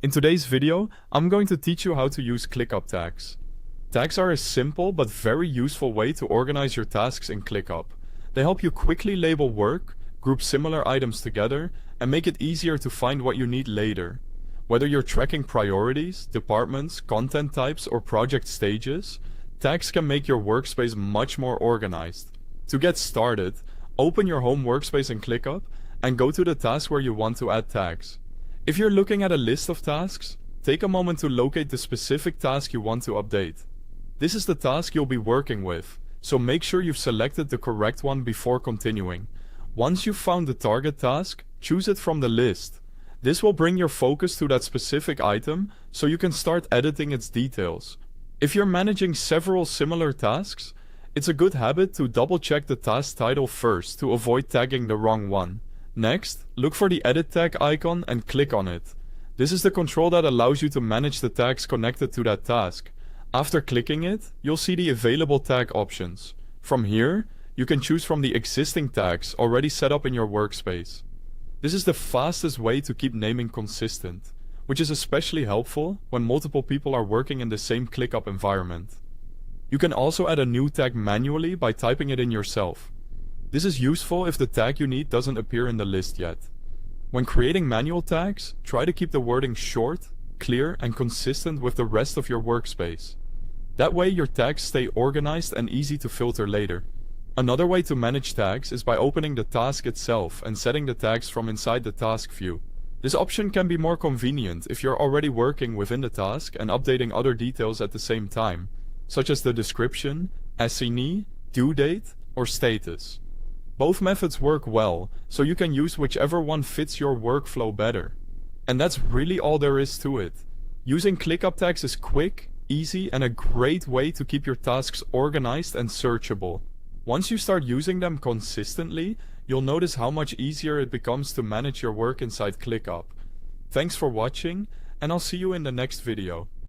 In today's video, I'm going to teach you how to use ClickUp tags. Tags are a simple but very useful way to organize your tasks in ClickUp. They help you quickly label work, group similar items together, and make it easier to find what you need later. Whether you're tracking priorities, departments, content types, or project stages, tags can make your workspace much more organized. To get started, open your home workspace in ClickUp and go to the task where you want to add tags. If you're looking at a list of tasks, take a moment to locate the specific task you want to update. This is the task you'll be working with, so make sure you've selected the correct one before continuing. Once you've found the target task, choose it from the list. This will bring your focus to that specific item so you can start editing its details. If you're managing several similar tasks, it's a good habit to double-check the task title first to avoid tagging the wrong one. Next, look for the edit tag icon and click on it. This is the control that allows you to manage the tags connected to that task. After clicking it, you'll see the available tag options. From here, you can choose from the existing tags already set up in your workspace. This is the fastest way to keep naming consistent, which is especially helpful when multiple people are working in the same ClickUp environment. You can also add a new tag manually by typing it in yourself. This is useful if the tag you need doesn't appear in the list yet. When creating manual tags, try to keep the wording short, clear, and consistent with the rest of your workspace. That way your tags stay organized and easy to filter later. Another way to manage tags is by opening the task itself and setting the tags from inside the task view. This option can be more convenient if you're already working within the task and updating other details at the same time, such as the description, assignee, due date, or status. Both methods work well, so you can use whichever one fits your workflow better. And that's really all there is to it. Using ClickUp tags is quick, easy, and a great way to keep your tasks organized and searchable. Once you start using them consistently, you'll notice how much easier it becomes to manage your work inside ClickUp. Thanks for watching, and I'll see you in the next video.